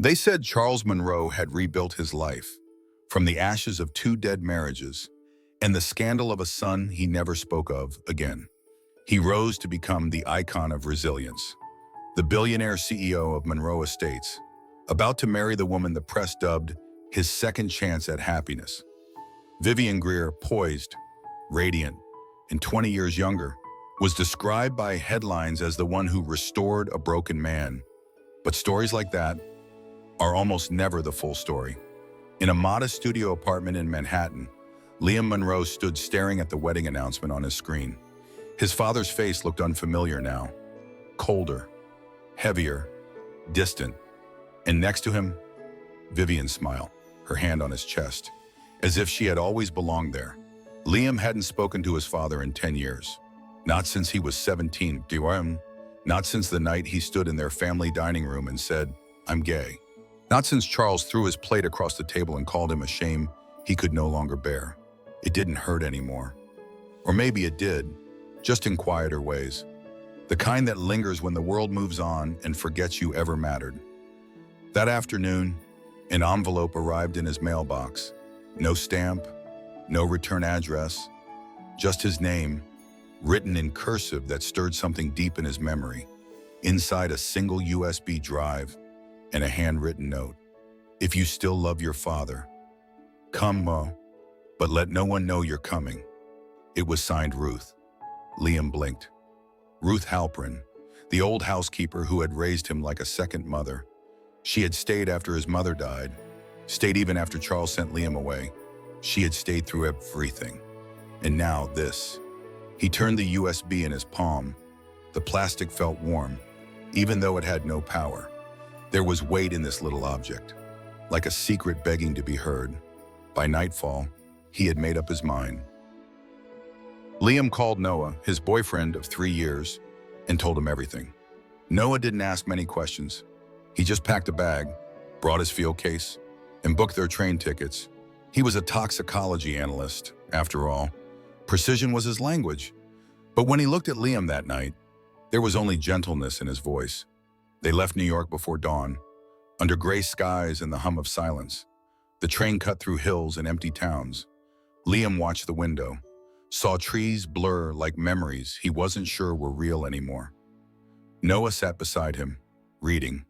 They said Charles Monroe had rebuilt his life from the ashes of two dead marriages and the scandal of a son he never spoke of again. He rose to become the icon of resilience, the billionaire CEO of Monroe Estates, about to marry the woman the press dubbed his second chance at happiness. Vivian Greer, poised, radiant, and 20 years younger, was described by headlines as the one who restored a broken man. But stories like that are almost never the full story. In a modest studio apartment in Manhattan, Liam Monroe stood staring at the wedding announcement on his screen. His father's face looked unfamiliar now, colder, heavier, distant, and next to him, Vivian's smile, her hand on his chest, as if she had always belonged there. Liam hadn't spoken to his father in 10 years, not since he was 17, not since the night he stood in their family dining room and said, "I'm gay." Not since Charles threw his plate across the table and called him a shame he could no longer bear. It didn't hurt anymore. Or maybe it did, just in quieter ways. The kind that lingers when the world moves on and forgets you ever mattered. That afternoon, an envelope arrived in his mailbox. No stamp, no return address, just his name, written in cursive that stirred something deep in his memory. Inside a single USB drive, and a handwritten note. "If you still love your father, come, Mo, but let no one know you're coming." It was signed Ruth. Liam blinked. Ruth Halprin, the old housekeeper who had raised him like a second mother. She had stayed after his mother died, stayed even after Charles sent Liam away. She had stayed through everything. And now this. He turned the USB in his palm. The plastic felt warm, even though it had no power. There was weight in this little object, like a secret begging to be heard. By nightfall, he had made up his mind. Liam called Noah, his boyfriend of 3 years, and told him everything. Noah didn't ask many questions. He just packed a bag, brought his field case, and booked their train tickets. He was a toxicology analyst, after all. Precision was his language. But when he looked at Liam that night, there was only gentleness in his voice. They left New York before dawn, under gray skies and the hum of silence. The train cut through hills and empty towns. Liam watched the window, saw trees blur like memories he wasn't sure were real anymore. Noah sat beside him, reading.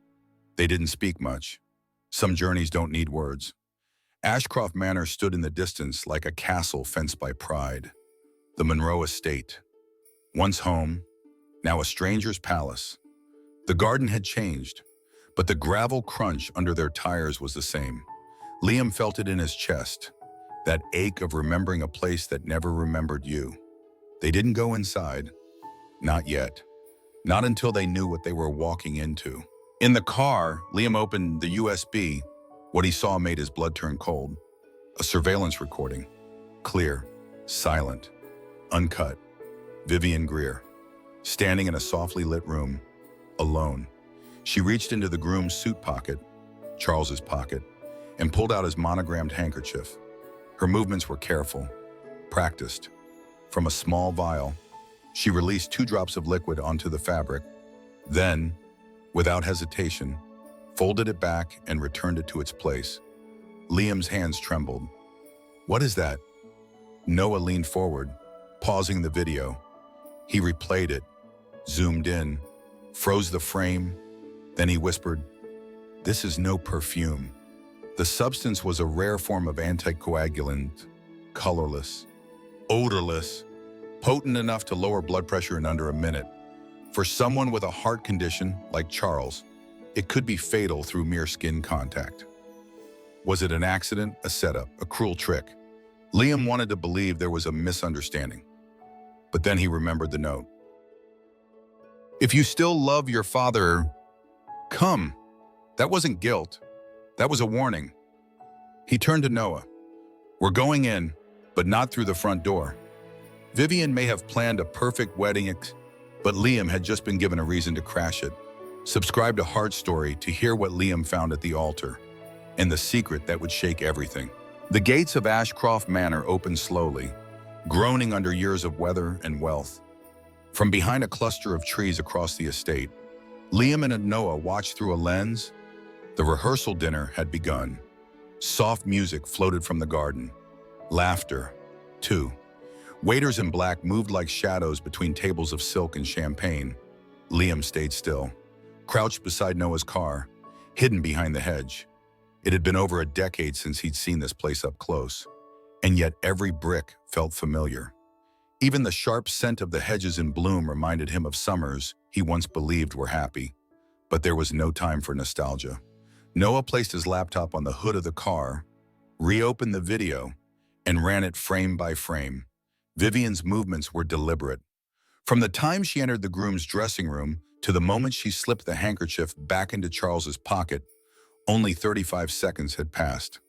They didn't speak much. Some journeys don't need words. Ashcroft Manor stood in the distance like a castle fenced by pride. The Monroe Estate. Once home, now a stranger's palace. The garden had changed, but the gravel crunch under their tires was the same. Liam felt it in his chest, that ache of remembering a place that never remembered you. They didn't go inside. Not yet. Not until they knew what they were walking into. In the car, Liam opened the USB. What he saw made his blood turn cold. A surveillance recording. Clear, silent, uncut. Vivian Greer, standing in a softly lit room, alone. She reached into the groom's suit pocket, Charles's pocket, and pulled out his monogrammed handkerchief. Her movements were careful, practiced. From a small vial, she released 2 drops of liquid onto the fabric, then, without hesitation, folded it back and returned it to its place. Liam's hands trembled. "What is that?" Noah leaned forward, pausing the video. He replayed it, zoomed in, froze the frame, then he whispered, "This is no perfume." The substance was a rare form of anticoagulant, colorless, odorless, potent enough to lower blood pressure in under a minute. For someone with a heart condition like Charles, it could be fatal through mere skin contact. Was it an accident, a setup, a cruel trick? Liam wanted to believe there was a misunderstanding. But then he remembered the note. "If you still love your father, come." That wasn't guilt. That was a warning. He turned to Noah. "We're going in, but not through the front door." Vivian may have planned a perfect wedding, but Liam had just been given a reason to crash it. Subscribe to Heartstorie to hear what Liam found at the altar, and the secret that would shake everything. The gates of Ashcroft Manor opened slowly, groaning under years of weather and wealth. From behind a cluster of trees across the estate, Liam and Noah watched through a lens The rehearsal dinner had begun. Soft music floated from the garden. Laughter, too. Waiters in black moved like shadows between tables of silk and champagne. Liam stayed still, crouched beside Noah's car, hidden behind the hedge. It had been over a decade since he'd seen this place up close, and yet every brick felt familiar. Even the sharp scent of the hedges in bloom reminded him of summers he once believed were happy. But there was no time for nostalgia. Noah placed his laptop on the hood of the car, reopened the video, and ran it frame by frame. Vivian's movements were deliberate. From the time she entered the groom's dressing room to the moment she slipped the handkerchief back into Charles's pocket, only 35 seconds had passed.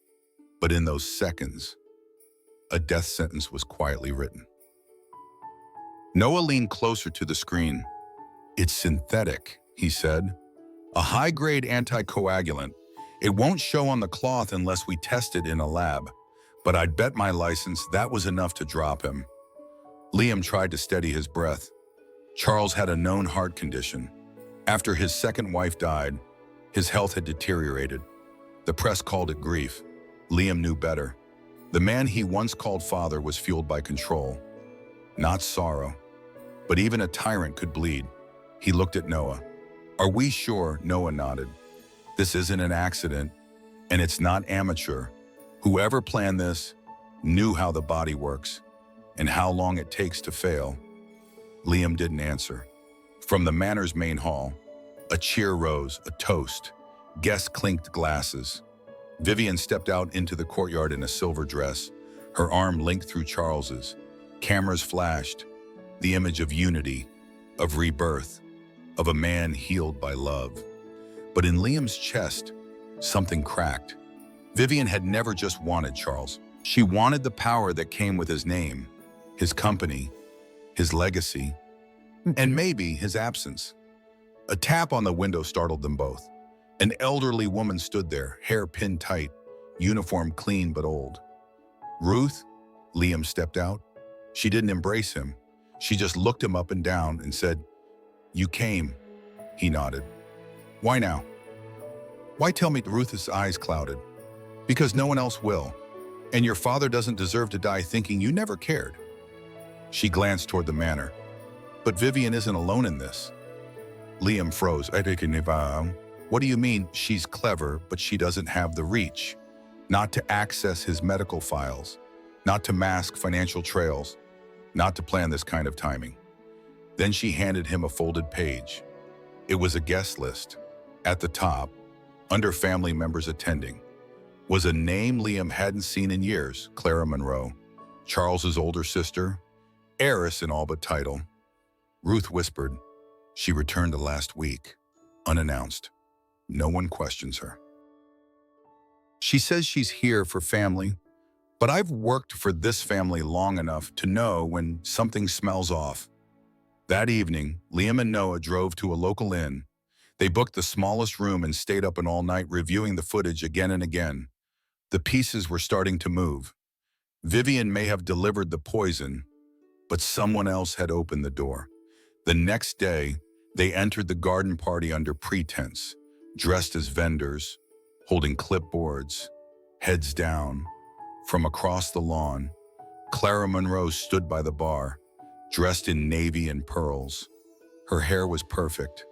But in those seconds, a death sentence was quietly written. Noah leaned closer to the screen. "It's synthetic," he said. "A high-grade anticoagulant. It won't show on the cloth unless we test it in a lab. But I'd bet my license that was enough to drop him." Liam tried to steady his breath. Charles had a known heart condition. After his second wife died, his health had deteriorated. The press called it grief. Liam knew better. The man he once called father was fueled by control, not sorrow. But even a tyrant could bleed. He looked at Noah. "Are we sure?" Noah nodded. "This isn't an accident, and it's not amateur. Whoever planned this knew how the body works and how long it takes to fail." Liam didn't answer. From the manor's main hall, a cheer rose, a toast. Guests clinked glasses. Vivian stepped out into the courtyard in a silver dress, her arm linked through Charles's. Cameras flashed, the image of unity, of rebirth, of a man healed by love. But in Liam's chest, something cracked. Vivian had never just wanted Charles. She wanted the power that came with his name, his company, his legacy, and maybe his absence. A tap on the window startled them both. An elderly woman stood there, hair pinned tight, uniform clean but old. "Ruth?" Liam stepped out. She didn't embrace him. She just looked him up and down and said, "You came." He nodded. "Why now?" "Why tell me?" Ruth's eyes clouded. "Because no one else will. And your father doesn't deserve to die thinking you never cared." She glanced toward the manor. "But Vivian isn't alone in this." Liam froze. "What do you mean?" "She's clever, but she doesn't have the reach. Not to access his medical files, not to mask financial trails, not to plan this kind of timing." Then she handed him a folded page. It was a guest list. At the top, under family members attending, was a name Liam hadn't seen in years: Clara Monroe, Charles's older sister, heiress in all but title. Ruth whispered, "She returned last week, unannounced. No one questions her. She says she's here for family, but I've worked for this family long enough to know when something smells off." That evening, Liam and Noah drove to a local inn. They booked the smallest room and stayed up all night reviewing the footage again and again. The pieces were starting to move. Vivian may have delivered the poison, but someone else had opened the door. The next day, they entered the garden party under pretense, dressed as vendors, holding clipboards, heads down. From across the lawn, Clara Monroe stood by the bar, dressed in navy and pearls. Her hair was perfect,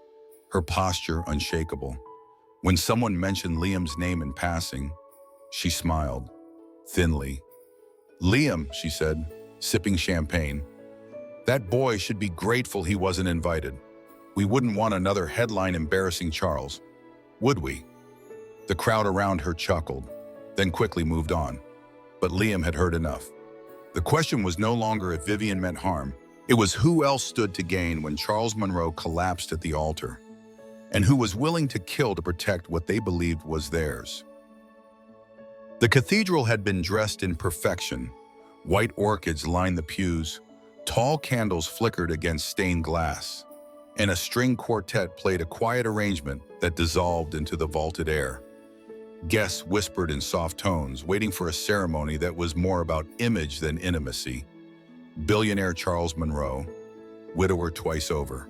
her posture unshakable. When someone mentioned Liam's name in passing, she smiled, thinly. "Liam," she said, sipping champagne. "That boy should be grateful he wasn't invited. We wouldn't want another headline embarrassing Charles, would we?" The crowd around her chuckled, then quickly moved on. But Liam had heard enough. The question was no longer if Vivian meant harm. It was who else stood to gain when Charles Monroe collapsed at the altar, and who was willing to kill to protect what they believed was theirs. The cathedral had been dressed in perfection. White orchids lined the pews, tall candles flickered against stained glass, and a string quartet played a quiet arrangement that dissolved into the vaulted air. Guests whispered in soft tones, waiting for a ceremony that was more about image than intimacy. Billionaire Charles Monroe, widower twice over,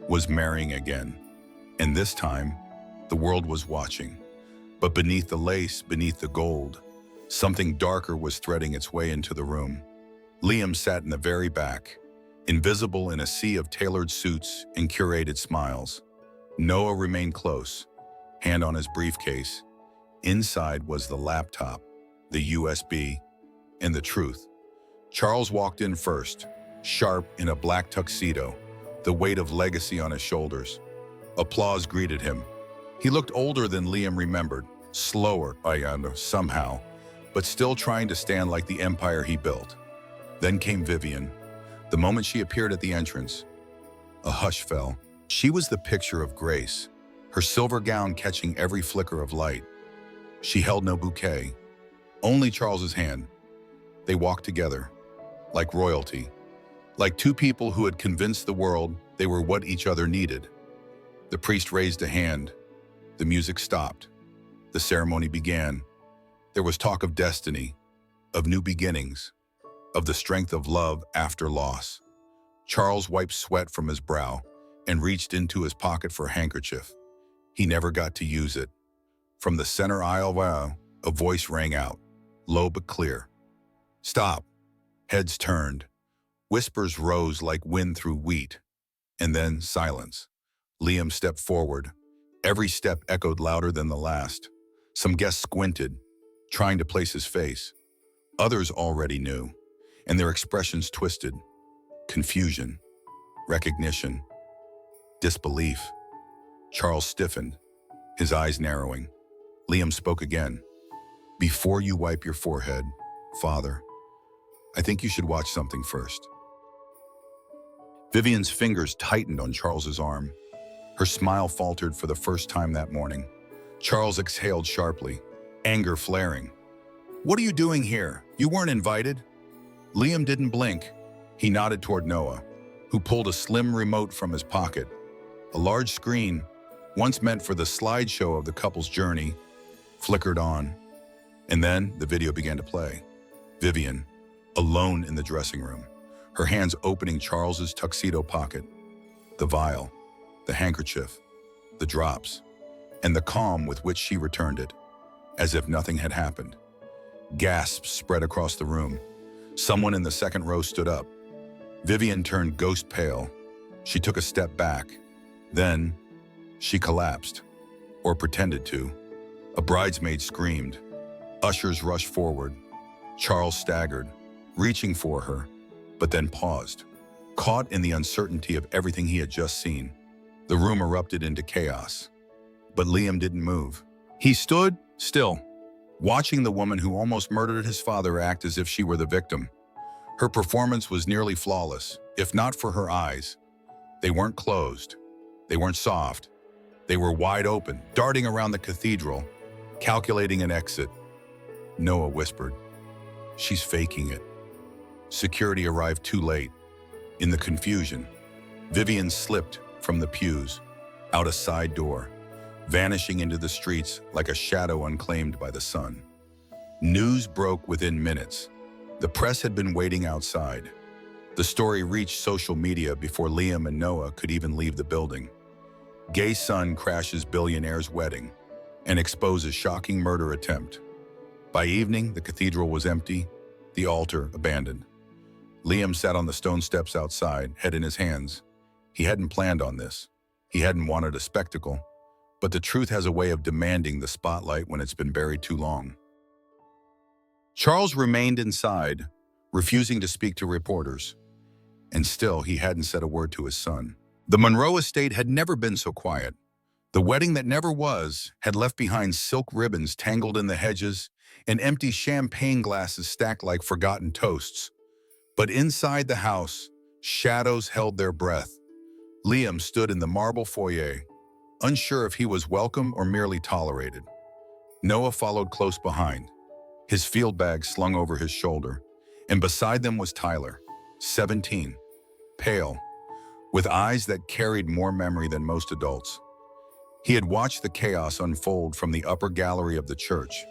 was marrying again. And this time, the world was watching. But beneath the lace, beneath the gold, something darker was threading its way into the room. Liam sat in the very back, invisible in a sea of tailored suits and curated smiles. Noah remained close, hand on his briefcase. Inside was the laptop, the USB, and the truth. Charles walked in first, sharp in a black tuxedo, the weight of legacy on his shoulders. Applause greeted him. He looked older than Liam remembered, slower, somehow, but still trying to stand like the empire he built. Then came Vivian. The moment she appeared at the entrance, a hush fell. She was the picture of grace, her silver gown catching every flicker of light. She held no bouquet, only Charles's hand. They walked together, like royalty, like two people who had convinced the world they were what each other needed. The priest raised a hand. The music stopped. The ceremony began. There was talk of destiny, of new beginnings, of the strength of love after loss. Charles wiped sweat from his brow and reached into his pocket for a handkerchief. He never got to use it. From the center aisle, a voice rang out, low but clear. Stop. Heads turned. Whispers rose like wind through wheat. And then silence. Liam stepped forward. Every step echoed louder than the last. Some guests squinted, trying to place his face. Others already knew, and their expressions twisted. Confusion, recognition, disbelief. Charles stiffened, his eyes narrowing. Liam spoke again. Before you wipe your forehead, Father, I think you should watch something first. Vivian's fingers tightened on Charles's arm. Her smile faltered for the first time that morning. Charles exhaled sharply, anger flaring. What are you doing here? You weren't invited. Liam didn't blink. He nodded toward Noah, who pulled a slim remote from his pocket. A large screen, once meant for the slideshow of the couple's journey, flickered on. And then the video began to play. Vivian, alone in the dressing room, her hands opening Charles's tuxedo pocket. The vial, the handkerchief, the drops, and the calm with which she returned it, as if nothing had happened. Gasps spread across the room. Someone in the second row stood up. Vivian turned ghost pale. She took a step back. Then, she collapsed, or pretended to. A bridesmaid screamed. Ushers rushed forward. Charles staggered, reaching for her, but then paused, caught in the uncertainty of everything he had just seen. The room erupted into chaos. But Liam didn't move. He stood still, watching the woman who almost murdered his father act as if she were the victim. Her performance was nearly flawless, if not for her eyes. They weren't closed. They weren't soft. They were wide open, darting around the cathedral, calculating an exit. Noah whispered, "She's faking it." Security arrived too late. In the confusion, Vivian slipped from the pews, out a side door, vanishing into the streets like a shadow unclaimed by the sun. News broke within minutes. The press had been waiting outside. The story reached social media before Liam and Noah could even leave the building. Gay son crashes billionaire's wedding and exposes shocking murder attempt. By evening, the cathedral was empty, the altar abandoned. Liam sat on the stone steps outside, head in his hands. He hadn't planned on this. He hadn't wanted a spectacle. But the truth has a way of demanding the spotlight when it's been buried too long. Charles remained inside, refusing to speak to reporters. And still, he hadn't said a word to his son. The Monroe estate had never been so quiet. The wedding that never was had left behind silk ribbons tangled in the hedges and empty champagne glasses stacked like forgotten toasts. But inside the house, shadows held their breath. Liam stood in the marble foyer, unsure if he was welcome or merely tolerated. Noah followed close behind, his field bag slung over his shoulder, and beside them was Tyler, 17, pale, with eyes that carried more memory than most adults. He had watched the chaos unfold from the upper gallery of the church,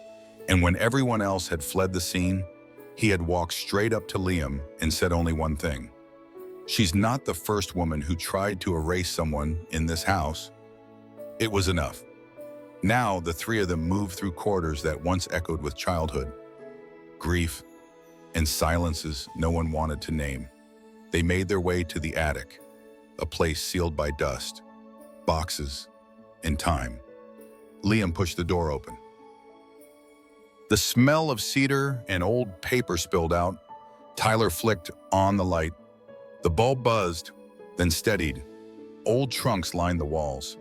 and when everyone else had fled the scene, he had walked straight up to Liam and said only one thing. "She's not the first woman who tried to erase someone in this house." It was enough. Now, the three of them moved through corridors that once echoed with childhood, grief, and silences no one wanted to name. They made their way to the attic, a place sealed by dust, boxes, and time. Liam pushed the door open. The smell of cedar and old paper spilled out. Tyler flicked on the light. The bulb buzzed, then steadied. Old trunks lined the walls,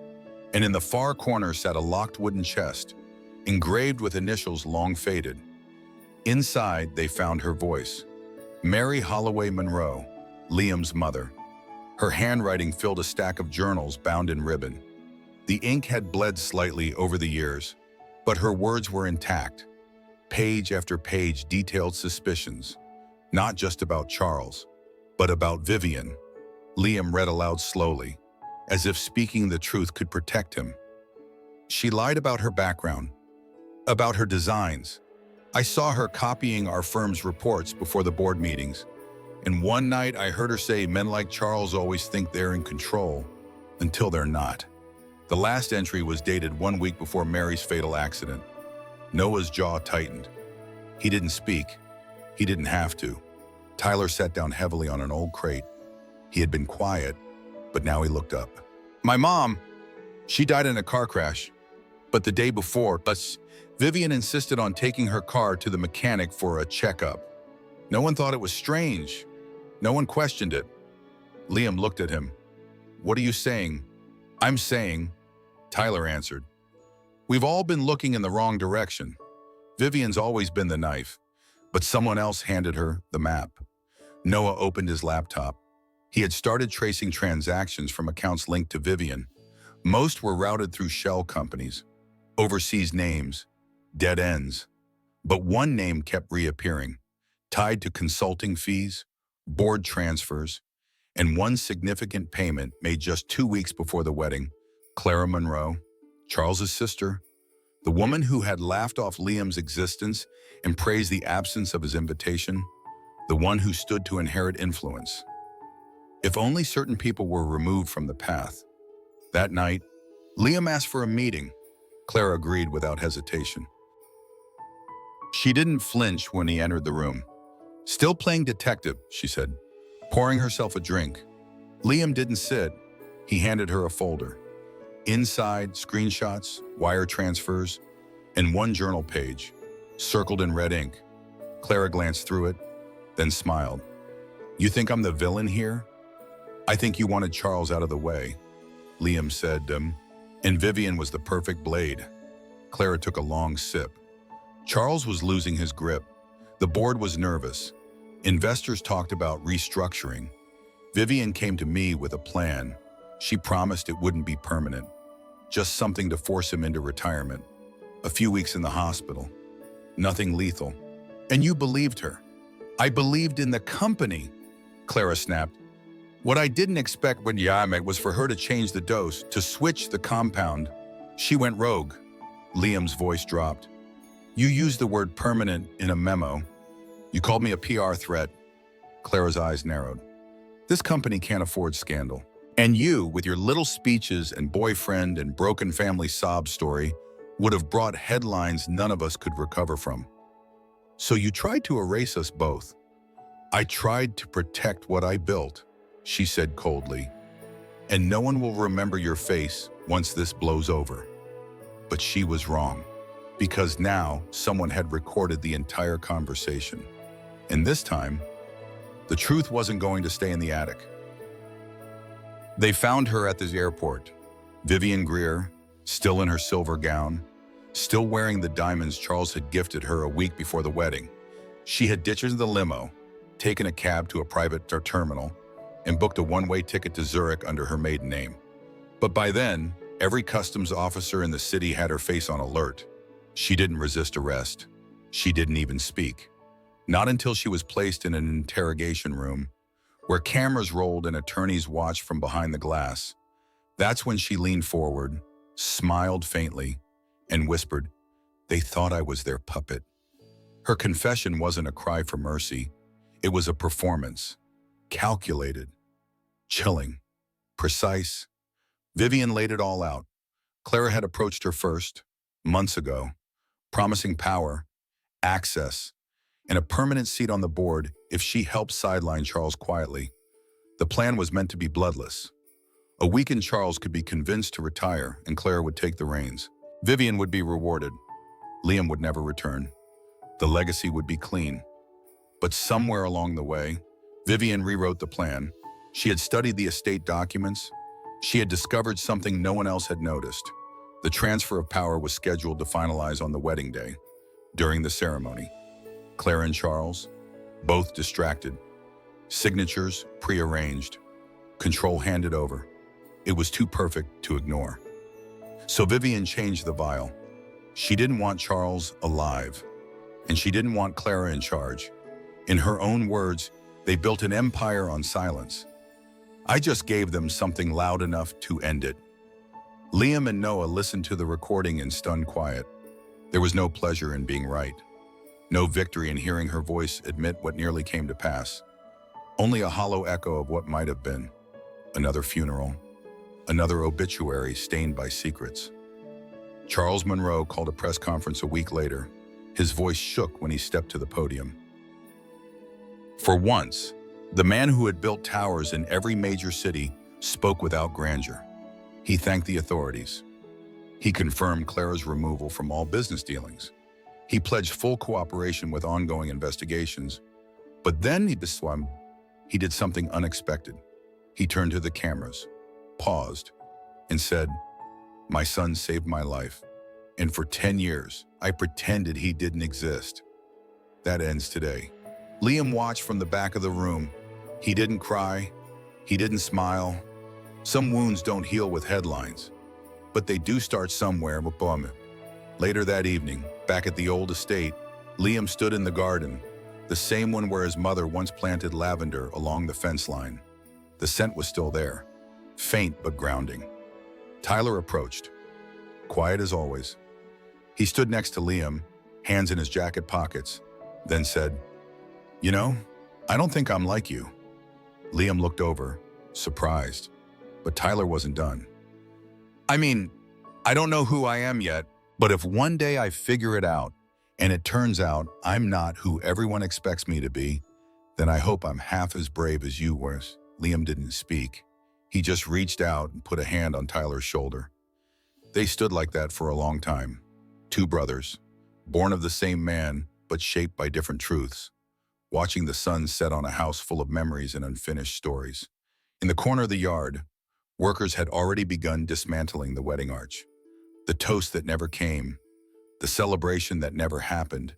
and in the far corner sat a locked wooden chest, engraved with initials long faded. Inside, they found her voice. Mary Holloway Monroe, Liam's mother. Her handwriting filled a stack of journals bound in ribbon. The ink had bled slightly over the years, but her words were intact. Page after page detailed suspicions, not just about Charles, but about Vivian. Liam read aloud slowly, as if speaking the truth could protect him. She lied about her background, about her designs. I saw her copying our firm's reports before the board meetings, and one night I heard her say men like Charles always think they're in control until they're not. The last entry was dated 1 week before Mary's fatal accident. Noah's jaw tightened. He didn't speak. He didn't have to. Tyler sat down heavily on an old crate. He had been quiet, but now he looked up. My mom, she died in a car crash. But the day before, Vivian insisted on taking her car to the mechanic for a checkup. No one thought it was strange. No one questioned it. Liam looked at him. What are you saying? I'm saying, Tyler answered. We've all been looking in the wrong direction. Vivian's always been the knife, but someone else handed her the map. Noah opened his laptop. He had started tracing transactions from accounts linked to Vivian. Most were routed through shell companies, overseas names, dead ends. But one name kept reappearing, tied to consulting fees, board transfers, and one significant payment made just 2 weeks before the wedding. Clara Monroe, Charles's sister, the woman who had laughed off Liam's existence and praised the absence of his invitation, the one who stood to inherit influence. If only certain people were removed from the path. That night, Liam asked for a meeting. Clara agreed without hesitation. She didn't flinch when he entered the room. Still playing detective, she said, pouring herself a drink. Liam didn't sit. He handed her a folder. Inside, screenshots, wire transfers, and one journal page, circled in red ink. Clara glanced through it, then smiled. You think I'm the villain here? I think you wanted Charles out of the way, Liam said, and Vivian was the perfect blade. Clara took a long sip. Charles was losing his grip. The board was nervous. Investors talked about restructuring. Vivian came to me with a plan. She promised it wouldn't be permanent, just something to force him into retirement. A few weeks in the hospital. Nothing lethal. And you believed her. I believed in the company, Clara snapped. What I didn't expect when Yamek was for her to change the dose, to switch the compound. She went rogue. Liam's voice dropped. You used the word permanent in a memo. You called me a PR threat. Clara's eyes narrowed. This company can't afford scandal. And you, with your little speeches and boyfriend and broken family sob story, would have brought headlines none of us could recover from. So you tried to erase us both. I tried to protect what I built, she said coldly. And no one will remember your face once this blows over. But she was wrong, because now someone had recorded the entire conversation. And this time, the truth wasn't going to stay in the attic. They found her at the airport. Vivian Greer, still in her silver gown, still wearing the diamonds Charles had gifted her a week before the wedding. She had ditched the limo, taken a cab to a private terminal, and booked a one-way ticket to Zurich under her maiden name. But by then, every customs officer in the city had her face on alert. She didn't resist arrest. She didn't even speak. Not until she was placed in an interrogation room, where cameras rolled and attorneys watched from behind the glass. That's when she leaned forward, smiled faintly, and whispered, "They thought I was their puppet." Her confession wasn't a cry for mercy. It was a performance. Calculated, chilling, precise. Vivian laid it all out. Clara had approached her first, months ago, promising power, access, and a permanent seat on the board if she helped sideline Charles quietly. The plan was meant to be bloodless. A weakened Charles could be convinced to retire and Claire would take the reins. Vivian would be rewarded. Liam would never return. The legacy would be clean. But somewhere along the way, Vivian rewrote the plan. She had studied the estate documents. She had discovered something no one else had noticed. The transfer of power was scheduled to finalize on the wedding day. During the ceremony, Claire and Charles, both distracted. Signatures prearranged. Control handed over. It was too perfect to ignore. So Vivian changed the vial. She didn't want Charles alive, and she didn't want Clara in charge. In her own words, they built an empire on silence. I just gave them something loud enough to end it. Liam and Noah listened to the recording in stunned quiet. There was no pleasure in being right. No victory in hearing her voice admit what nearly came to pass. Only a hollow echo of what might have been. Another funeral. Another obituary stained by secrets. Charles Monroe called a press conference a week later. His voice shook when he stepped to the podium. For once, the man who had built towers in every major city spoke without grandeur. He thanked the authorities. He confirmed Clara's removal from all business dealings. He pledged full cooperation with ongoing investigations. But then he did something unexpected. He turned to the cameras, paused, and said, "My son saved my life, and for 10 years, I pretended he didn't exist." That ends today. Liam watched from the back of the room. He didn't cry. He didn't smile. Some wounds don't heal with headlines, but they do start somewhere. Later that evening, back at the old estate, Liam stood in the garden, the same one where his mother once planted lavender along the fence line. The scent was still there, faint but grounding. Tyler approached, quiet as always. He stood next to Liam, hands in his jacket pockets, then said, "You know, I don't think I'm like you." Liam looked over, surprised, but Tyler wasn't done. "I mean, I don't know who I am yet, but if one day I figure it out, and it turns out I'm not who everyone expects me to be, then I hope I'm half as brave as you were." Liam didn't speak. He just reached out and put a hand on Tyler's shoulder. They stood like that for a long time. Two brothers, born of the same man, but shaped by different truths, watching the sun set on a house full of memories and unfinished stories. In the corner of the yard, workers had already begun dismantling the wedding arch. The toast that never came, the celebration that never happened,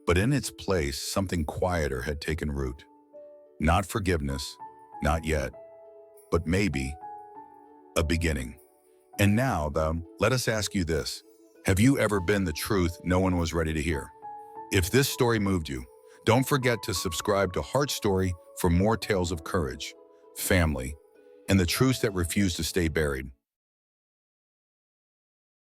but in its place, something quieter had taken root. Not forgiveness, not yet, but maybe a beginning. And now, let us ask you this. Have you ever been the truth no one was ready to hear? If this story moved you, don't forget to subscribe to Heartstorie for more tales of courage, family, and the truths that refuse to stay buried.